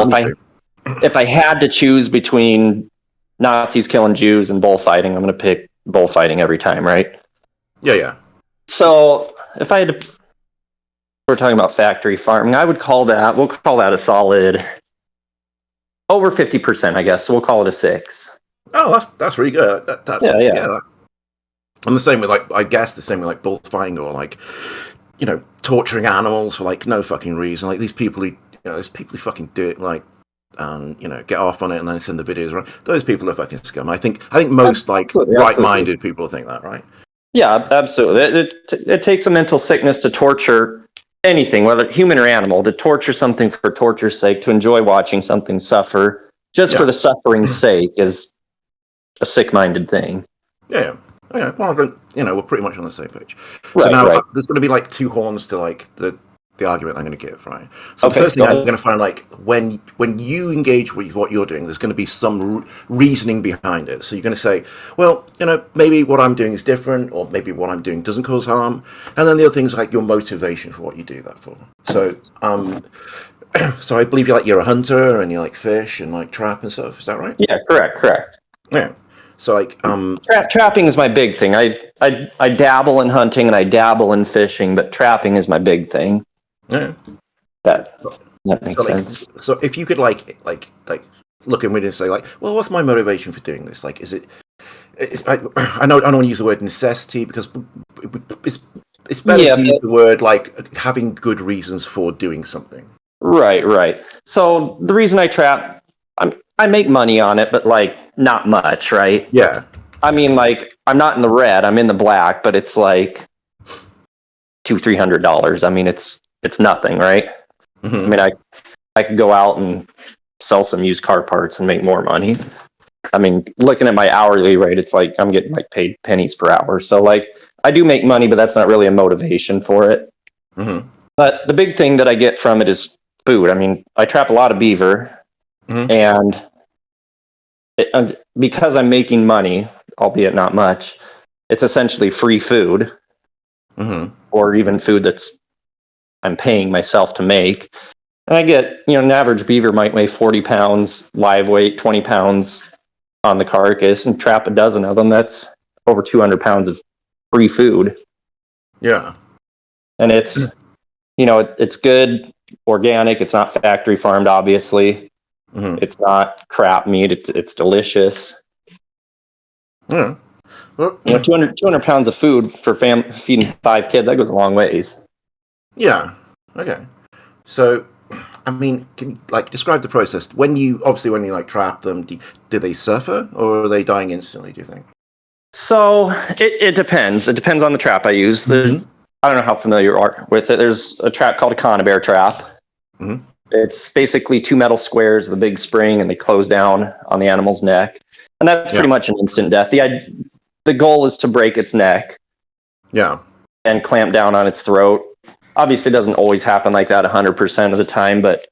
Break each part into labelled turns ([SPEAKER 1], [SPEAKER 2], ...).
[SPEAKER 1] example, if I had to choose between Nazis killing Jews and bullfighting, I'm going to pick bullfighting every time, right?
[SPEAKER 2] Yeah.
[SPEAKER 1] So if I had to, we're talking about factory farming, we'll call that a solid over 50%, I guess. So we'll call it a 6.
[SPEAKER 2] Oh, that's really good.
[SPEAKER 1] Yeah.
[SPEAKER 2] I'm the same with the same with bullfighting or torturing animals for no fucking reason. Like these people who, there's people who fucking do it get off on it and then send the videos around. Those people are fucking scum. I think most right-minded people think that, right?
[SPEAKER 1] Yeah, absolutely. It takes a mental sickness to torture anything, whether human or animal, to torture something for torture's sake, to enjoy watching something suffer just for the suffering's sake is a sick-minded thing.
[SPEAKER 2] Yeah. Okay. Well, we're pretty much on the same page. So now there's going to be 2 horns to the argument I'm going to give, right? So the first thing I'm going to find, when you engage with what you're doing, there's going to be some reasoning behind it. So you're going to say, well, maybe what I'm doing is different, or maybe what I'm doing doesn't cause harm. And then the other things your motivation for what you do that for. So, so I believe you're a hunter and you like fish and trap and stuff. Is that right?
[SPEAKER 1] Yeah, correct.
[SPEAKER 2] Yeah. So
[SPEAKER 1] trapping is my big thing. I dabble in hunting and I dabble in fishing, but trapping is my big thing.
[SPEAKER 2] Yeah.
[SPEAKER 1] That makes sense.
[SPEAKER 2] So if you could look at me and say well, what's my motivation for doing this? Is it? I don't want to use the word necessity because it's better to use the word having good reasons for doing something.
[SPEAKER 1] Right. So the reason I trap, I make money on it, but not much, right?
[SPEAKER 2] Yeah.
[SPEAKER 1] I mean, I'm not in the red, I'm in the black, but it's $200-$300. I mean, it's nothing, right?
[SPEAKER 2] Mm-hmm.
[SPEAKER 1] I mean, I could go out and sell some used car parts and make more money. I mean, looking at my hourly rate, it's I'm getting paid pennies per hour. So I do make money, but that's not really a motivation for it.
[SPEAKER 2] Mm-hmm.
[SPEAKER 1] But the big thing that I get from it is food. I mean, I trap a lot of beaver, and because I'm making money, albeit not much, it's essentially free food, or even food that's I'm paying myself to make. And I get, an average beaver might weigh 40 pounds live weight, 20 pounds on the carcass, and trap a dozen of them. That's over 200 pounds of free food.
[SPEAKER 2] Yeah.
[SPEAKER 1] And it's, it's good, organic. It's not factory farmed, obviously. It's not crap meat. It's delicious.
[SPEAKER 2] Yeah. Well,
[SPEAKER 1] 200 pounds of food for feeding 5 kids, that goes a long ways.
[SPEAKER 2] Yeah. Okay. So, I mean, can you describe the process when you trap them? Do they suffer or are they dying instantly? Do you think?
[SPEAKER 1] So it depends. It depends on the trap I use. I don't know how familiar you are with it. There's a trap called a conibear trap. It's basically 2 metal squares with a big spring, and they close down on the animal's neck, and that's pretty much an instant death. The goal is to break its neck.
[SPEAKER 2] Yeah.
[SPEAKER 1] And clamp down on its throat. Obviously, it doesn't always happen like that 100% of the time, but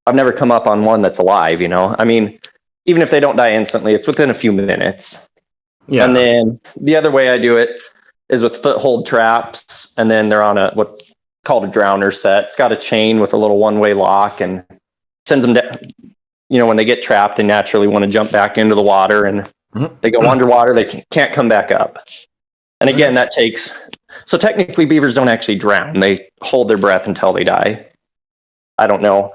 [SPEAKER 1] I've never come up on one that's alive, I mean, even if they don't die instantly, it's within a few minutes. Yeah. And then the other way I do it is with foothold traps, and then they're on what's called a drowner set. It's got a chain with a little one-way lock and sends them down. When they get trapped, they naturally want to jump back into the water, and they go underwater. They can't come back up. And again, that takes... So technically, beavers don't actually drown. They hold their breath until they die. I don't know.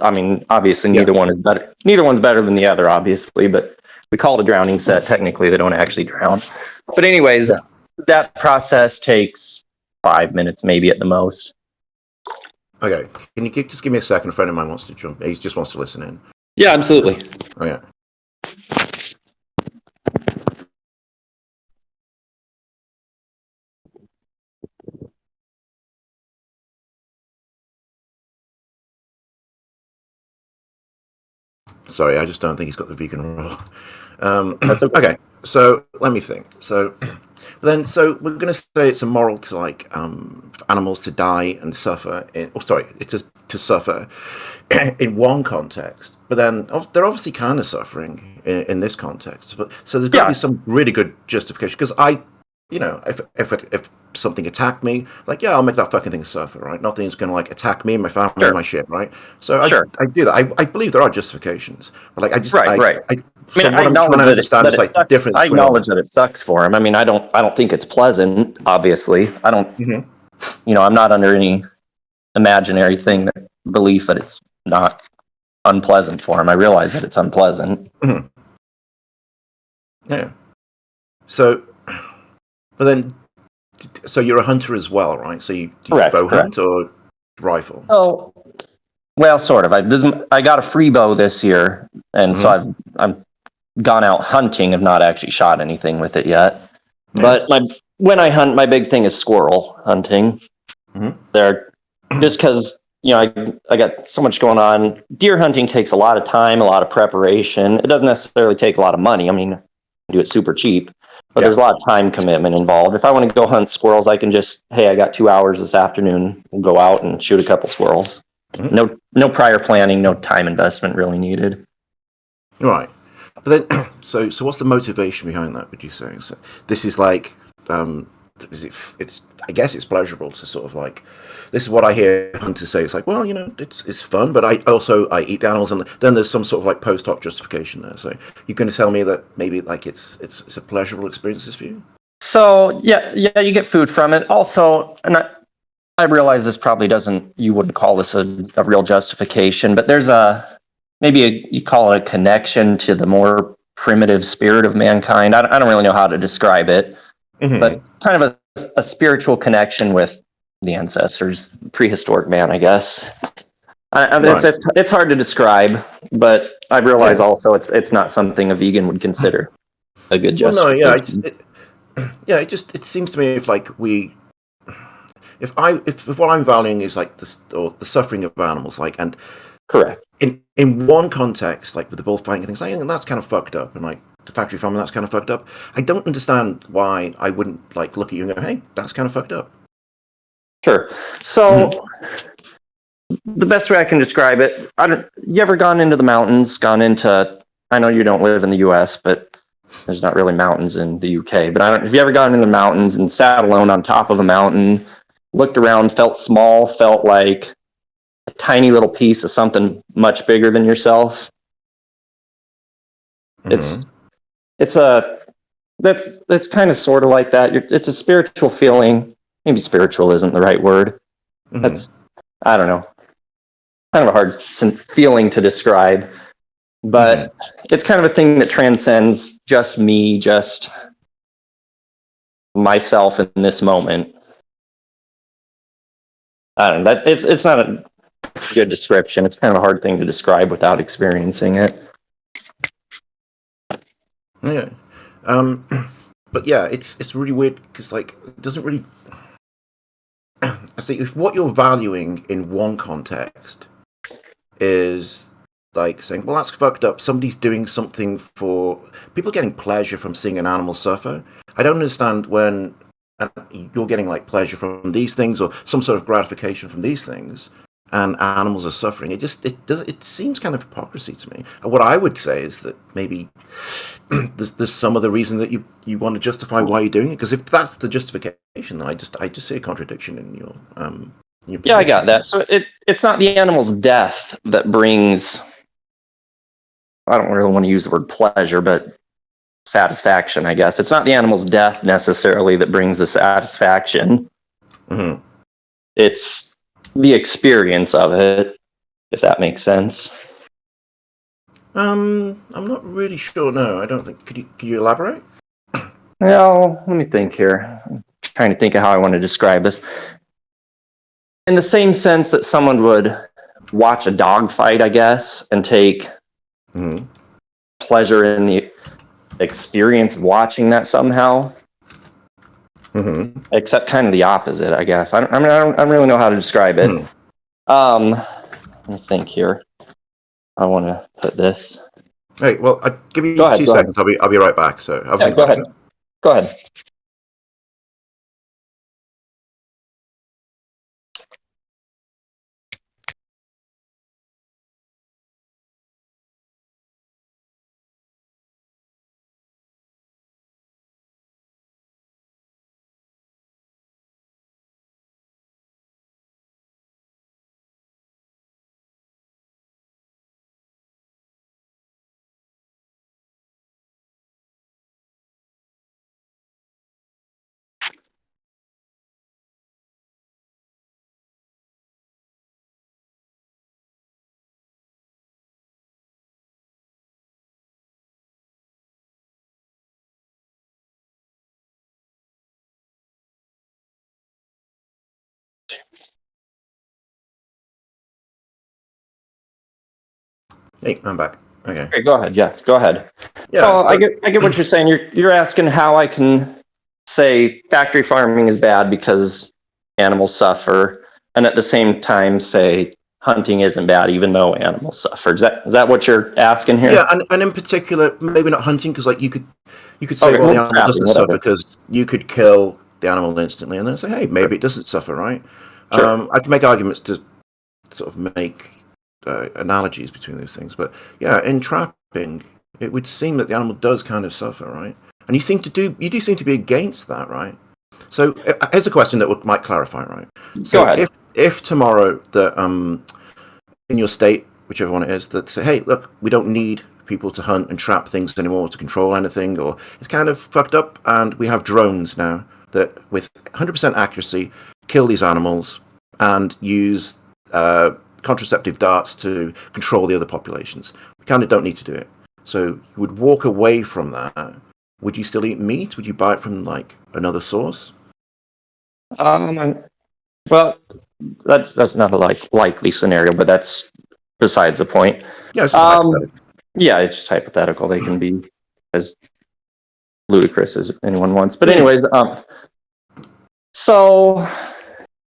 [SPEAKER 1] I mean, obviously, neither one is better. Neither one's better than the other, obviously, but we call it a drowning set. Technically, they don't actually drown. But anyways, that process takes 5 minutes, maybe at the most.
[SPEAKER 2] Okay. Can you just give me a second? A friend of mine wants to jump. He just wants to listen in.
[SPEAKER 1] Yeah, absolutely.
[SPEAKER 2] Oh, yeah. Sorry, I just don't think he's got the vegan role. That's okay. Okay, so let me think. So we're going to say it's immoral to for animals to die and suffer. To suffer in one context, but then they're obviously kind of suffering in this context. So there's got to be some really good justification, because you know, if something attacked me, like, yeah, I'll make that fucking thing suffer, right? Nothing's gonna like attack me, my family,
[SPEAKER 1] Sure.
[SPEAKER 2] my shit, right? So
[SPEAKER 1] Sure.
[SPEAKER 2] I do that. I believe there are justifications, but like
[SPEAKER 1] Right. Right.
[SPEAKER 2] I
[SPEAKER 1] I
[SPEAKER 2] so
[SPEAKER 1] mean, I
[SPEAKER 2] what I'm trying
[SPEAKER 1] acknowledge
[SPEAKER 2] to understand
[SPEAKER 1] that
[SPEAKER 2] is
[SPEAKER 1] it
[SPEAKER 2] like the
[SPEAKER 1] sucks.
[SPEAKER 2] difference
[SPEAKER 1] I
[SPEAKER 2] between all
[SPEAKER 1] acknowledge
[SPEAKER 2] that.
[SPEAKER 1] that it sucks for him. I mean, I don't think it's pleasant. Obviously, I don't.
[SPEAKER 2] Mm-hmm.
[SPEAKER 1] I'm not under any imaginary thing that belief that it's not unpleasant for him. I realize that it's unpleasant.
[SPEAKER 2] Mm-hmm. Yeah. So, but then, so you're a hunter as well, right? So do you
[SPEAKER 1] Correct.
[SPEAKER 2] bow
[SPEAKER 1] Correct.
[SPEAKER 2] hunt or rifle?
[SPEAKER 1] Oh, well, sort of. I got a free bow this year, and so
[SPEAKER 2] Mm-hmm.
[SPEAKER 1] I've gone out hunting. I've not actually shot anything with it yet.
[SPEAKER 2] Yeah.
[SPEAKER 1] But when I hunt, my big thing is squirrel hunting.
[SPEAKER 2] Mm-hmm.
[SPEAKER 1] They're just because I got so much going on. Deer hunting takes a lot of time, a lot of preparation. It doesn't necessarily take a lot of money. I mean, I do it super cheap, but
[SPEAKER 2] Yeah.
[SPEAKER 1] there's a lot of time commitment involved. If I want to go hunt squirrels, I can just, hey, I got 2 hours this afternoon. We'll go out and shoot a couple squirrels.
[SPEAKER 2] Mm-hmm.
[SPEAKER 1] No prior planning, no time investment really needed.
[SPEAKER 2] Right. But then, so what's the motivation behind that? Would you say? So this is like, is it? It's. I guess it's pleasurable to sort of like. This is what I hear hunters say. It's like, well, it's fun, but I eat the animals, and then there's some sort of like post hoc justification there. So you're going to tell me that maybe like it's a pleasurable experience for you?
[SPEAKER 1] So yeah, you get food from it. Also, and I realize this probably you wouldn't call this a real justification, but there's you call it a connection to the more primitive spirit of mankind. I don't really know how to describe it,
[SPEAKER 2] Mm-hmm.
[SPEAKER 1] but kind of a spiritual connection with the ancestors, prehistoric man, I guess.
[SPEAKER 2] Right.
[SPEAKER 1] It's hard to describe, but I realize
[SPEAKER 2] Yeah.
[SPEAKER 1] also it's not something a vegan would consider a good
[SPEAKER 2] Well, no. Yeah.
[SPEAKER 1] justification.
[SPEAKER 2] Yeah. It seems to me if like if what I'm valuing is like the suffering of animals, like, and
[SPEAKER 1] Correct.
[SPEAKER 2] in one context, like with the bullfighting and things, I think that's kind of fucked up, and like the factory farming, that's kind of fucked up. I don't understand why I wouldn't like look at you and go, "Hey, that's kind of fucked up."
[SPEAKER 1] Sure. So
[SPEAKER 2] Mm-hmm.
[SPEAKER 1] the best way I can describe it, you ever gone into the mountains, I know you don't live in the US, but there's not really mountains in the UK, but have you ever gone into the mountains and sat alone on top of a mountain, looked around, felt small, felt like a tiny little piece of something much bigger than yourself? It's,
[SPEAKER 2] Mm-hmm.
[SPEAKER 1] it's a, that's kind of sort of like that. It's a spiritual feeling. Maybe spiritual isn't the right word.
[SPEAKER 2] Mm-hmm.
[SPEAKER 1] That's, I don't know, kind of a hard feeling to describe.
[SPEAKER 2] Mm-hmm.
[SPEAKER 1] But it's kind of a thing that transcends just me, just myself in this moment. I don't know. It's not a good description. It's kind of a hard thing to describe without experiencing it.
[SPEAKER 2] Yeah. Um, but yeah, it's really weird because like it doesn't really. I see if what you're valuing in one context is like saying, well, that's fucked up. Somebody's doing something for people getting pleasure from seeing an animal suffer. I don't understand when you're getting like pleasure from these things or some sort of gratification from these things and animals are suffering. It seems kind of hypocrisy to me. And what I would say is that maybe there's some other reason that you want to justify why you're doing it, because if that's the justification, I just see a contradiction in your
[SPEAKER 1] Yeah, I got
[SPEAKER 2] position.
[SPEAKER 1] that. So it's not the animal's death that brings, I don't really want to use the word pleasure, but satisfaction, I guess. It's not the animal's death necessarily that brings the satisfaction.
[SPEAKER 2] Mm-hmm.
[SPEAKER 1] It's the experience of it, if that makes sense.
[SPEAKER 2] I'm not really sure. No, I don't think. Could you elaborate?
[SPEAKER 1] Well, let me think here. I'm trying to think of how I want to describe this. In the same sense that someone would watch a dog fight, I guess, and take
[SPEAKER 2] Mm-hmm.
[SPEAKER 1] pleasure in the experience of watching that somehow,
[SPEAKER 2] Mm-hmm.
[SPEAKER 1] except kind of the opposite, I guess. I don't really know how to describe it.
[SPEAKER 2] Hmm.
[SPEAKER 1] Let me think here. I want to put this.
[SPEAKER 2] Hey, well, give me
[SPEAKER 1] Go ahead.
[SPEAKER 2] two
[SPEAKER 1] Go ahead.
[SPEAKER 2] seconds. I'll be right back. So have a
[SPEAKER 1] Yeah,
[SPEAKER 2] think
[SPEAKER 1] go
[SPEAKER 2] about
[SPEAKER 1] ahead.
[SPEAKER 2] it.
[SPEAKER 1] Go ahead.
[SPEAKER 2] Hey, I'm back. Okay.
[SPEAKER 1] Go ahead. Yeah, go ahead.
[SPEAKER 2] Yeah,
[SPEAKER 1] so I get what you're saying. You're asking how I can say factory farming is bad because animals suffer, and at the same time say hunting isn't bad even though animals suffer. Is that what you're asking here?
[SPEAKER 2] Yeah, and in particular, maybe not hunting, because like you could say, well, the animal doesn't suffer because you could kill the animal instantly, and then say, hey, maybe it doesn't suffer, right?
[SPEAKER 1] Sure.
[SPEAKER 2] I can make arguments to sort of make analogies between those things, but yeah, in trapping, it would seem that the animal does kind of suffer, right? And you do seem to be against that, right? So here's a question that might clarify, right? So
[SPEAKER 1] Go ahead.
[SPEAKER 2] if tomorrow the in your state, whichever one it is, that say, hey, look, we don't need people to hunt and trap things anymore to control anything, or it's kind of fucked up, and we have drones now that with 100% accuracy kill these animals and use contraceptive darts to control the other populations. We kind of don't need to do it. So you would walk away from that. Would you still eat meat? Would you buy it from like another source?
[SPEAKER 1] Well, that's not a likely scenario, but that's besides the point.
[SPEAKER 2] Yeah, it's just hypothetical.
[SPEAKER 1] Yeah, it's just hypothetical. They can be as ludicrous as anyone wants. But anyways, so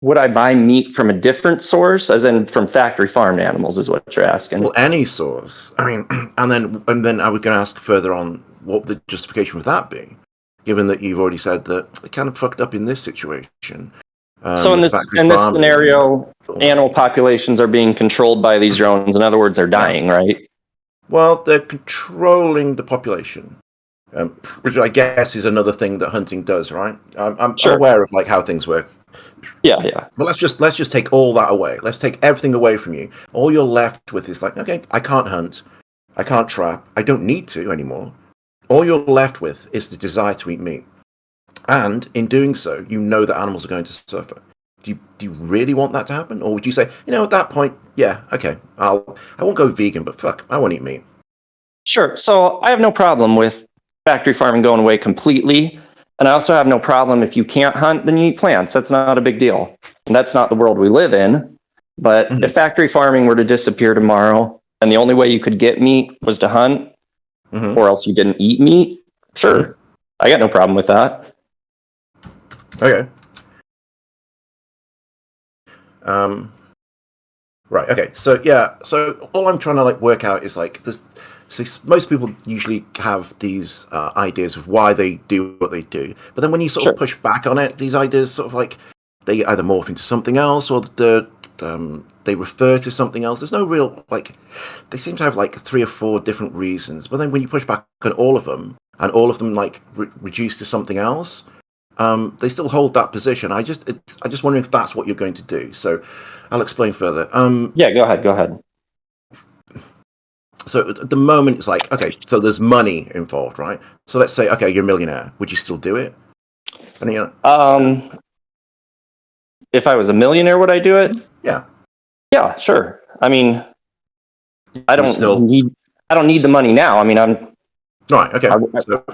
[SPEAKER 1] would I buy meat from a different source, as in from factory farmed animals, is what you're asking?
[SPEAKER 2] Well, any source. I mean, and then I was going to ask further on what the justification would that be, given that you've already said that it kind of fucked up in this situation.
[SPEAKER 1] So in this scenario, animal populations are being controlled by these drones. In other words, they're dying, right?
[SPEAKER 2] Well, they're controlling the population, which I guess is another thing that hunting does, right? I'm aware of like how things work.
[SPEAKER 1] Yeah.
[SPEAKER 2] But let's just take all that away. Let's take everything away from you. All you're left with is like, okay, I can't hunt, I can't trap, I don't need to anymore. All you're left with is the desire to eat meat. And in doing so, you know that animals are going to suffer. Do you really want that to happen? Or would you say, at that point, yeah, okay, I won't go vegan, but fuck, I won't eat meat.
[SPEAKER 1] Sure. So I have no problem with factory farming going away completely. And I also have no problem if you can't hunt, then you eat plants. That's not a big deal. And that's not the world we live in. But if factory farming were to disappear tomorrow and the only way you could get meat was to hunt, or else you didn't eat meat, sure. I got no problem with that.
[SPEAKER 2] Okay. Right. Okay. So yeah. So all I'm trying to like work out is like this. So most people usually have these ideas of why they do what they do, but then when you sort of push back on it, these ideas sort of like they either morph into something else or they refer to something else. There's no real like. They seem to have like 3 or 4 different reasons, but then when you push back on all of them and all of them like reduce to something else, they still hold that position. I just wondering if that's what you're going to do. So I'll explain further.
[SPEAKER 1] Yeah, go ahead.
[SPEAKER 2] So at the moment, it's like, okay, so there's money involved, right? So let's say, okay, you're a millionaire. Would you still do it?
[SPEAKER 1] If I was a millionaire, would I do it?
[SPEAKER 2] Yeah.
[SPEAKER 1] Yeah, sure. I mean, I don't need the money now. I mean, I'm
[SPEAKER 2] right. Okay. So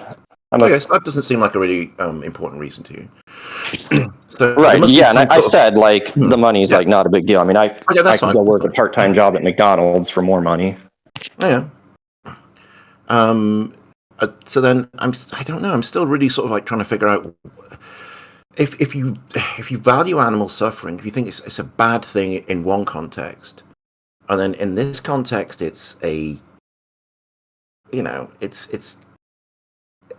[SPEAKER 2] that doesn't seem like a really important reason to you. So
[SPEAKER 1] right. Yeah, and I said like the money's like not a big deal. I mean, I could go work a part-time job at McDonald's for more money.
[SPEAKER 2] Yeah. So then I don't know. I'm still really sort of like trying to figure out if you value animal suffering, if you think it's a bad thing in one context, and then in this context it's a it's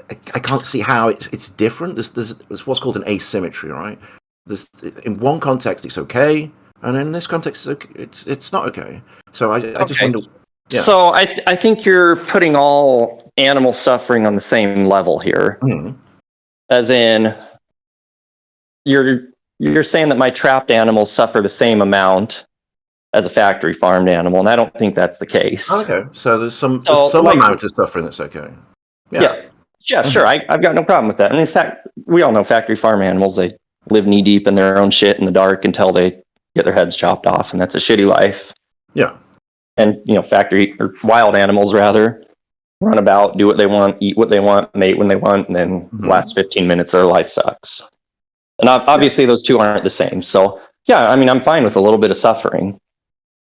[SPEAKER 2] I can't see how it's different. There's what's called an asymmetry, right? In one context it's okay, and in this context it's not okay. So I just wonder. Yeah.
[SPEAKER 1] So I think you're putting all animal suffering on the same level here, as in you're saying that my trapped animals suffer the same amount as a factory farmed animal, and I don't think that's the case.
[SPEAKER 2] Okay, so there's some amount of suffering that's okay.
[SPEAKER 1] Yeah, sure. I've got no problem with that. And in fact, we all know factory farm animals, they live knee deep in their own shit in the dark until they get their heads chopped off, and that's a shitty life.
[SPEAKER 2] Yeah.
[SPEAKER 1] And factory or wild animals rather run about, do what they want, eat what they want, mate when they want, and then last 15 minutes of their life sucks. And obviously those two aren't the same. So Yeah, I mean, I'm fine with a little bit of suffering,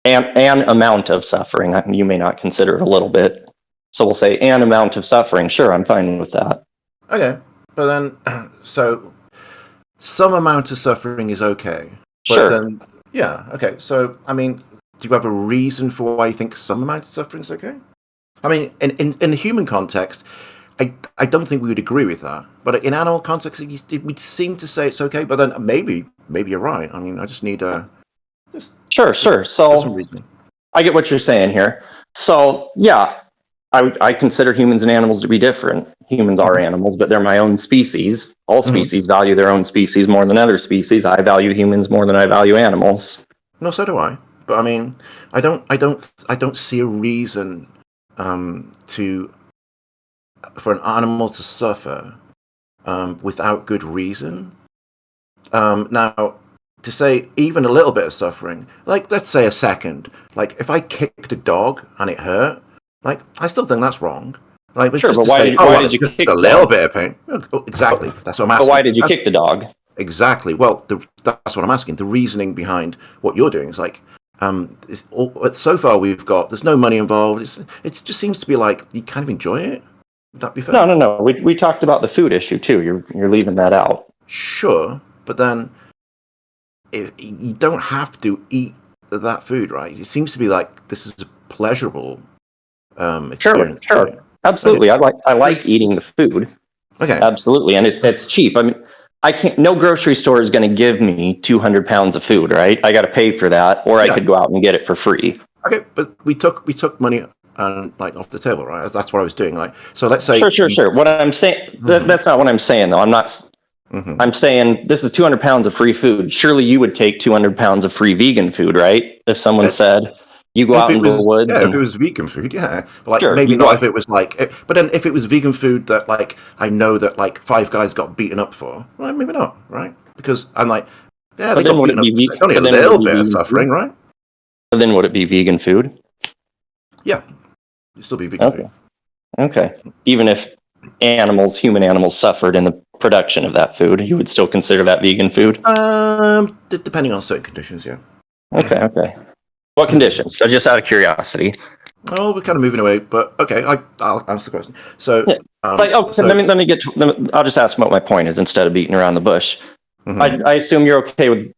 [SPEAKER 1] and an amount of suffering. You may not consider it a little bit, so we'll say an amount of suffering. Sure, I'm fine with that.
[SPEAKER 2] Okay, but then so some amount of suffering is okay. But
[SPEAKER 1] Sure.
[SPEAKER 2] then, yeah, okay. So, I mean, do you have a reason for why you think some amount of suffering is okay? I mean, in the human context, I don't think we would agree with that. But in animal context, we'd seem to say it's okay. But then maybe you're right. I mean, I just need
[SPEAKER 1] Sure.
[SPEAKER 2] some
[SPEAKER 1] So
[SPEAKER 2] reasoning.
[SPEAKER 1] I get what you're saying here. So yeah, I consider humans and animals to be different. Humans are animals, but they're my own species. All species value their own species more than other species. I value humans more than I value animals.
[SPEAKER 2] No, so do I. But I mean, I don't see a reason to for an animal to suffer without good reason. Now, to say even a little bit of suffering, like let's say a second, like if I kicked a dog and it hurt, like I still think that's wrong. Like,
[SPEAKER 1] Sure,
[SPEAKER 2] just
[SPEAKER 1] but
[SPEAKER 2] to
[SPEAKER 1] why
[SPEAKER 2] say,
[SPEAKER 1] did you
[SPEAKER 2] it's
[SPEAKER 1] kick
[SPEAKER 2] just a
[SPEAKER 1] the
[SPEAKER 2] little
[SPEAKER 1] dog?
[SPEAKER 2] bit of pain. Oh, exactly. That's what I'm
[SPEAKER 1] But
[SPEAKER 2] asking.
[SPEAKER 1] why did you kick the dog?
[SPEAKER 2] Exactly. Well, that's what I'm asking. The reasoning behind what you're doing is like, so far we've got there's no money involved. It just seems to be like you kind of enjoy it. Would that be fair?
[SPEAKER 1] No. We talked about the food issue too. You're leaving that out.
[SPEAKER 2] Sure, but then you don't have to eat that food, right? It seems to be like this is a pleasurable experience.
[SPEAKER 1] Sure. Absolutely.
[SPEAKER 2] Okay.
[SPEAKER 1] I like eating the food.
[SPEAKER 2] Okay.
[SPEAKER 1] Absolutely. And it's cheap. I mean, I can't, no grocery store is going to give me 200 pounds of food, right? I got to pay for that, or I could go out and get it for free.
[SPEAKER 2] Okay, but we took money like off the table, right? That's what I was doing. Like, so let's say
[SPEAKER 1] Sure. What I'm saying, that's not what I'm saying though. I'm saying this is 200 pounds of free food. Surely you would take 200 pounds of free vegan food, right? If someone said, you go out
[SPEAKER 2] if it
[SPEAKER 1] into the
[SPEAKER 2] was
[SPEAKER 1] woods
[SPEAKER 2] if it
[SPEAKER 1] and
[SPEAKER 2] was vegan food, yeah, but like
[SPEAKER 1] sure,
[SPEAKER 2] maybe
[SPEAKER 1] you go
[SPEAKER 2] not
[SPEAKER 1] out,
[SPEAKER 2] if it was like. But then if it was vegan food that like I know that like Five Guys got beaten up for, well, maybe not, right? Because I'm like, yeah, they
[SPEAKER 1] but then
[SPEAKER 2] got
[SPEAKER 1] would
[SPEAKER 2] beaten
[SPEAKER 1] it
[SPEAKER 2] up.
[SPEAKER 1] be,
[SPEAKER 2] It's only a
[SPEAKER 1] but then would it
[SPEAKER 2] little
[SPEAKER 1] be
[SPEAKER 2] bit of
[SPEAKER 1] vegan
[SPEAKER 2] suffering,
[SPEAKER 1] food?
[SPEAKER 2] right?
[SPEAKER 1] But then would it be vegan food?
[SPEAKER 2] Yeah, it'd still be vegan food.
[SPEAKER 1] Okay. Even if human animals suffered in the production of that food, you would still consider that vegan food?
[SPEAKER 2] Depending on certain conditions, yeah.
[SPEAKER 1] Okay. What conditions? So just out of curiosity.
[SPEAKER 2] Oh, we're kind of moving away, but okay, I'll answer the question. So,
[SPEAKER 1] Yeah. Let me get to, I'll just ask what my point is instead of beating around the bush. I assume you're okay with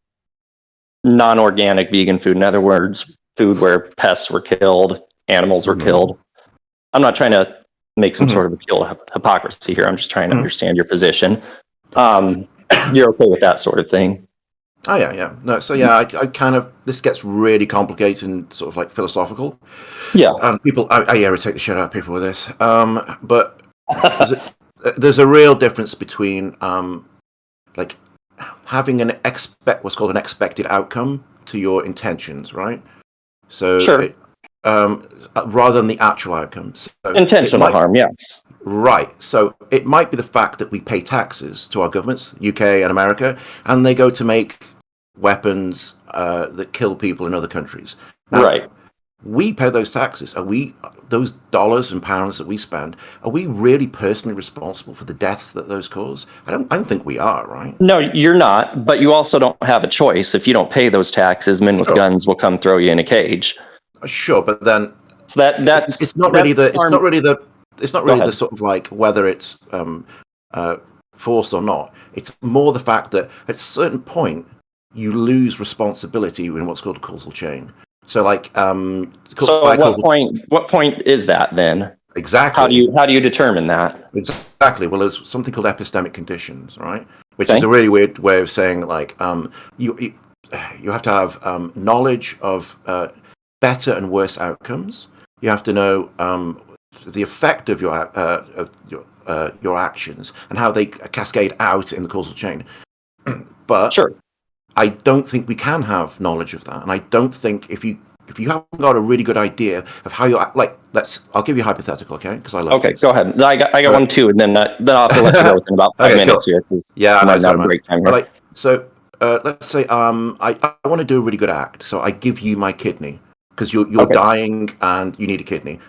[SPEAKER 1] non-organic vegan food. In other words, food where pests were killed, animals were killed. I'm not trying to make some sort of appeal to hypocrisy here. I'm just trying to understand your position. You're okay with that sort of thing?
[SPEAKER 2] Oh yeah. No, so yeah, I kind of this gets really complicated and sort of like philosophical.
[SPEAKER 1] Yeah.
[SPEAKER 2] People, I irritate the shit out of people with this. But there's a real difference between like having what's called an expected outcome to your intentions, right? So
[SPEAKER 1] Sure.
[SPEAKER 2] rather than the actual outcome. So
[SPEAKER 1] Intentional harm, yes.
[SPEAKER 2] Right. So it might be the fact that we pay taxes to our governments, UK and America, and they go to make weapons that kill people in other countries. Now,
[SPEAKER 1] Right.
[SPEAKER 2] we pay those taxes. Those dollars and pounds that we spend? Are we really personally responsible for the deaths that those cause? I don't think we are, right?
[SPEAKER 1] No, you're not. But you also don't have a choice. If you don't pay those taxes, men with guns will come throw you in a cage.
[SPEAKER 2] Sure, but then
[SPEAKER 1] so that's
[SPEAKER 2] it's not really the sort of like whether it's forced or not. It's more the fact that at a certain point you lose responsibility in what's called a causal chain. So like
[SPEAKER 1] so at what point is that then?
[SPEAKER 2] Exactly.
[SPEAKER 1] How do you determine that?
[SPEAKER 2] Exactly. Well, there's something called epistemic conditions, right? Which is a really weird way of saying like you have to have knowledge of better and worse outcomes. You have to know the effect of your actions and how they cascade out in the causal chain. But
[SPEAKER 1] sure.
[SPEAKER 2] I don't think we can have knowledge of that, and I don't think if you haven't got a really good idea of how you're like, I'll give you a hypothetical, okay? Because I love.
[SPEAKER 1] Okay, go ahead. I got one too, and then I'll have to let you go within about 5 minutes here.
[SPEAKER 2] Yeah, I know.
[SPEAKER 1] Break time here.
[SPEAKER 2] So let's say I want to do a really good act, so I give you my kidney because you're dying and you need a kidney.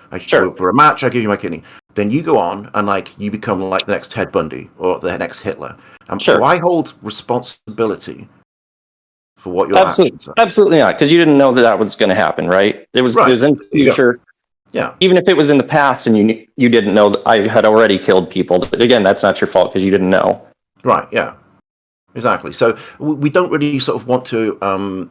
[SPEAKER 2] For a match, I give you my kidney. Then you go on and like you become like the next Ted Bundy or the next Hitler. Do I hold responsibility for what your actions are.
[SPEAKER 1] Absolutely not, because you didn't know that was going to happen, right? It was in the future.
[SPEAKER 2] Yeah.
[SPEAKER 1] Even if it was in the past and you didn't know that I had already killed people, again, that's not your fault because you didn't know.
[SPEAKER 2] Right. Yeah. Exactly. So we don't really sort of want to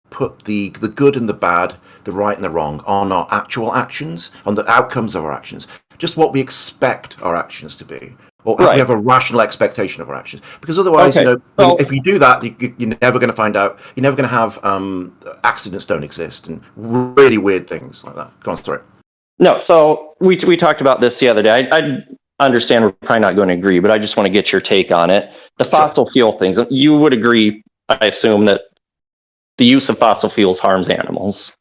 [SPEAKER 2] put the good and the bad, the right and the wrong on our actual actions, on the outcomes of our actions, just what we expect our actions to be, or we have a rational expectation of our actions. Because otherwise, if you do that, you're never going to find out. You're never going to have accidents don't exist and really weird things like that. Go on, sorry.
[SPEAKER 1] No, so we talked about this the other day. I understand we're probably not going to agree, but I just want to get your take on it. The fossil fuel things. You would agree, I assume, that the use of fossil fuels harms animals,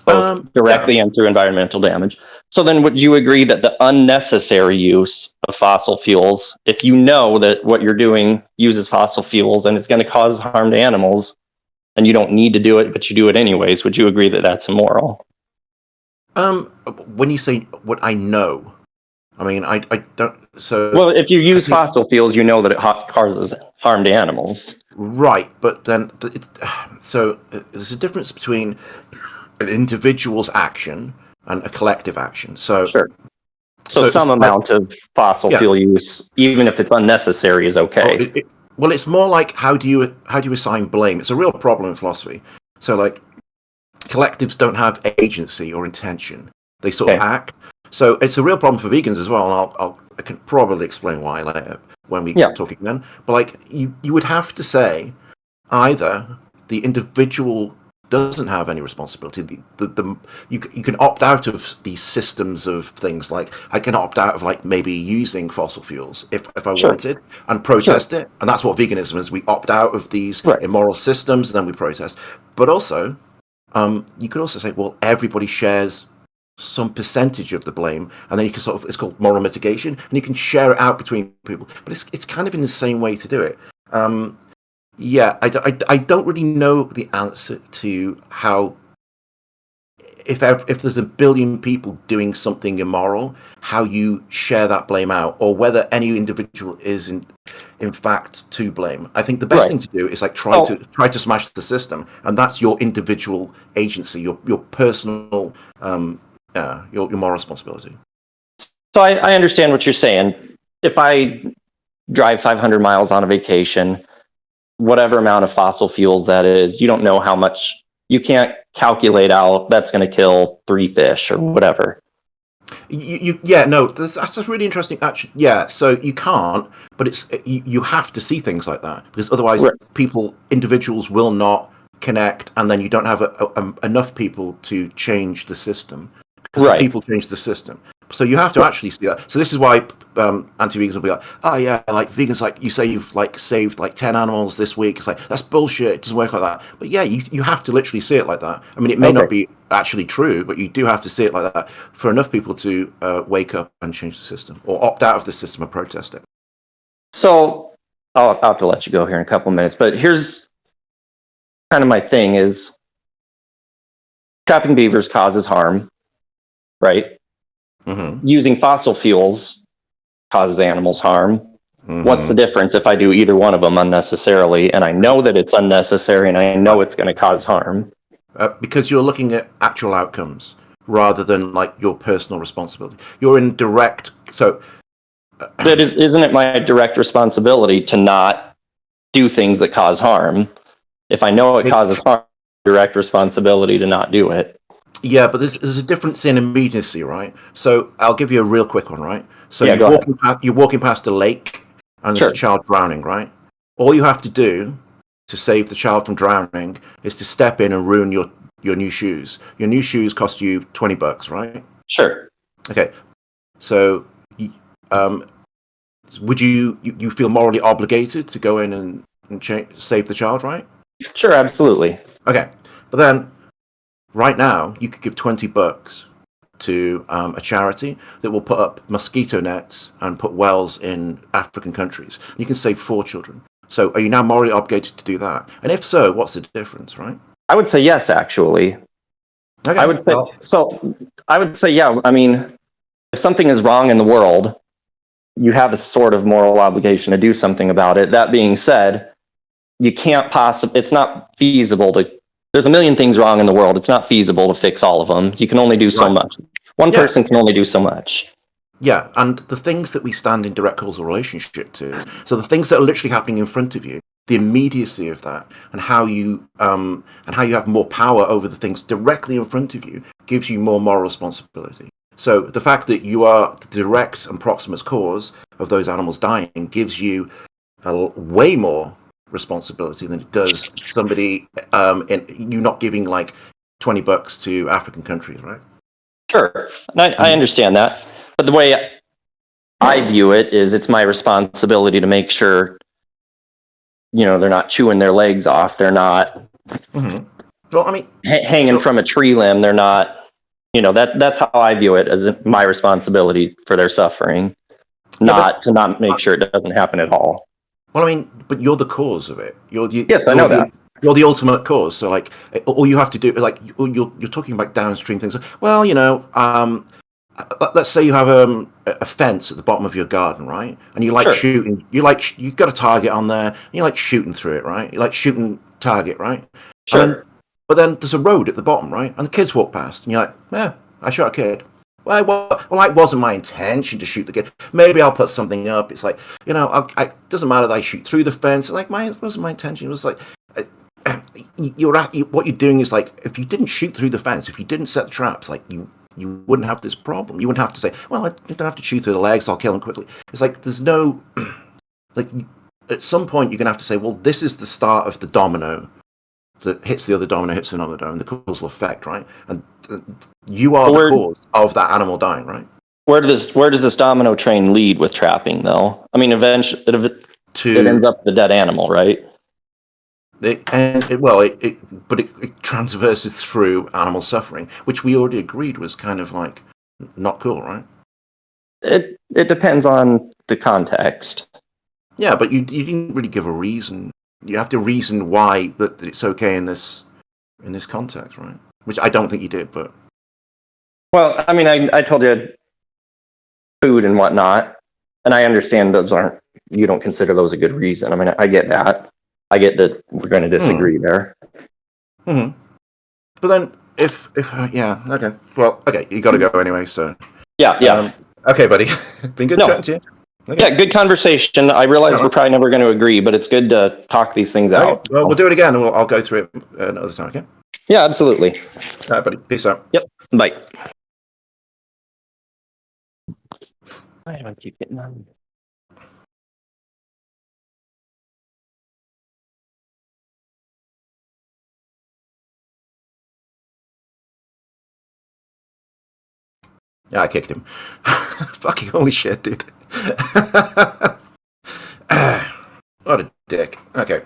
[SPEAKER 1] both directly and through environmental damage. So then would you agree that the unnecessary use of fossil fuels, if you know that what you're doing uses fossil fuels and it's going to cause harm to animals, and you don't need to do it, but you do it anyways, would you agree that that's immoral?
[SPEAKER 2] When you say what I know, I mean, I don't. So
[SPEAKER 1] well, if you use fossil fuels, you know that it causes harm to animals.
[SPEAKER 2] Right, but then so there's a difference between an individual's action and a collective action. So
[SPEAKER 1] sure. So some amount of fossil fuel use, even if it's unnecessary, is okay.
[SPEAKER 2] Well, it's more like how do you assign blame? It's a real problem in philosophy. So like collectives don't have agency or intention; they sort of act. So it's a real problem for vegans as well, and I can probably explain why later when we talk again. But like you would have to say either the individual doesn't have any responsibility. You can opt out of these systems of things. Like I can opt out of like maybe using fossil fuels if I wanted and protest it, and that's what veganism is. We opt out of these immoral systems and then we protest. But also, you could also say, well, everybody shares some percentage of the blame, and then you can sort of, it's called moral mitigation, and you can share it out between people. But it's kind of in the same way to do it. I don't really know the answer to how, if there's a billion people doing something immoral, how you share that blame out, or whether any individual is in fact to blame. I think the best thing to do is like try to smash the system, and that's your individual agency, your personal your moral responsibility.
[SPEAKER 1] So I understand what you're saying. If I drive 500 miles on a vacation, whatever amount of fossil fuels that is, you don't know how much, you can't calculate out that's going to kill 3 fish or whatever.
[SPEAKER 2] That's a really interesting. Actually, so you can't, but it's you have to see things like that, because otherwise individuals will not connect, and then you don't have enough people to change the system. Because the people change the system. So you have to actually see that. So this is why anti-vegans will be like, oh yeah, like vegans, like you say you've like saved like 10 animals this week. It's like, that's bullshit. It doesn't work like that. But yeah, you have to literally see it like that. I mean, it may not be actually true, but you do have to see it like that for enough people to wake up and change the system, or opt out of the system and protest it.
[SPEAKER 1] So I'll have to let you go here in a couple of minutes, but here's kind of my thing is trapping beavers causes harm. Right? Mm-hmm. Using fossil fuels causes animals harm. Mm-hmm. What's the difference if I do either one of them unnecessarily, and I know that it's unnecessary and I know it's going to cause harm?
[SPEAKER 2] Because you're looking at actual outcomes rather than like your personal responsibility. You're in direct. So,
[SPEAKER 1] but isn't it my direct responsibility to not do things that cause harm? If I know it causes harm, direct responsibility to not do it.
[SPEAKER 2] Yeah, but there's a difference in immediacy, right? So I'll give you a real quick one, right? So you're walking past a lake and there's a child drowning, right? All you have to do to save the child from drowning is to step in and ruin your new shoes. Your new shoes cost you $20, right?
[SPEAKER 1] Sure.
[SPEAKER 2] Okay. So would you feel morally obligated to go in and save the child, right?
[SPEAKER 1] Sure, absolutely.
[SPEAKER 2] Okay. But then right now, you could give $20 to a charity that will put up mosquito nets and put wells in African countries. You can save 4 children. So are you now morally obligated to do that? And if so, what's the difference, right?
[SPEAKER 1] I would say yes, actually. Okay, I would say, yeah. I mean, if something is wrong in the world, you have a sort of moral obligation to do something about it. That being said, you can't possibly, it's not feasible to, there's a million things wrong in the world. It's not feasible to fix all of them. You can only do so much. One person can only do so much.
[SPEAKER 2] Yeah, and the things that we stand in direct causal relationship to, so the things that are literally happening in front of you, the immediacy of that, and how you have more power over the things directly in front of you, gives you more moral responsibility. So the fact that you are the direct and proximate cause of those animals dying gives you way more responsibility than it does somebody you not giving like $20 to African countries, right?
[SPEAKER 1] Sure, and I understand that, but the way I view it is, it's my responsibility to make sure, they're not chewing their legs off. They're not
[SPEAKER 2] well, I mean,
[SPEAKER 1] hanging from a tree limb. They're not, that's how I view it, as my responsibility for their suffering, to not make sure it doesn't happen at all.
[SPEAKER 2] Well, I mean, but you're the cause of it.
[SPEAKER 1] Yes, I know that.
[SPEAKER 2] You're the ultimate cause. So, like, all you have to do, like, you're talking about downstream things. Well, let's say you have a fence at the bottom of your garden, right? And you like shooting. You've got a target on there. And you like shooting through it, right? You like shooting target, right?
[SPEAKER 1] Sure.
[SPEAKER 2] But then there's a road at the bottom, right? And the kids walk past, and you're like, yeah, I shot a kid. Well, it wasn't my intention to shoot the kid. Maybe I'll put something up. It's like, it doesn't matter that I shoot through the fence. Like, it wasn't my intention. It was like, what you're doing is like, if you didn't shoot through the fence, if you didn't set the traps, like you wouldn't have this problem. You wouldn't have to say, well, I don't have to shoot through the legs. I'll kill them quickly. It's like, there's no, like, at some point you're going to have to say, well, this is the start of the domino that hits the other domino, hits another domino, the causal effect, right? And you are the cause of that animal dying, right?
[SPEAKER 1] Where does this domino train lead with trapping, though? I mean, eventually it ends up the dead animal, right?
[SPEAKER 2] It transverses through animal suffering, which we already agreed was kind of like not cool, right?
[SPEAKER 1] It depends on the context.
[SPEAKER 2] Yeah, but you didn't really give a reason. You have to reason why that it's okay in this context, right? Which I don't think you did, but...
[SPEAKER 1] Well, I mean, I told you food and whatnot, and I understand you don't consider those a good reason. I mean, I get that. I get that we're going to disagree there.
[SPEAKER 2] But then, yeah, okay. Well, okay, you got to go anyway, so...
[SPEAKER 1] Yeah.
[SPEAKER 2] Okay, buddy. Been good chatting to you. Okay.
[SPEAKER 1] Yeah, good conversation. I realize we're probably never going to agree, but it's good to talk these things out.
[SPEAKER 2] Well, we'll do it again, and I'll go through it another time, okay?
[SPEAKER 1] Yeah, absolutely.
[SPEAKER 2] All right, buddy. Peace out.
[SPEAKER 1] Yep. Bye. Why do I keep getting on?
[SPEAKER 2] Yeah, I kicked him. Fucking holy shit, dude. What a dick. Okay.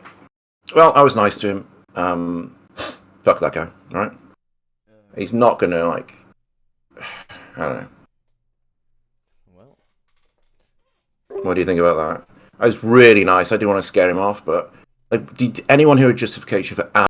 [SPEAKER 2] Well, I was nice to him. Fuck that guy, alright? He's not gonna, like... I don't know.
[SPEAKER 3] Well...
[SPEAKER 2] What do you think about that? I was really nice. I didn't want to scare him off, but... Like, anyone who had justification for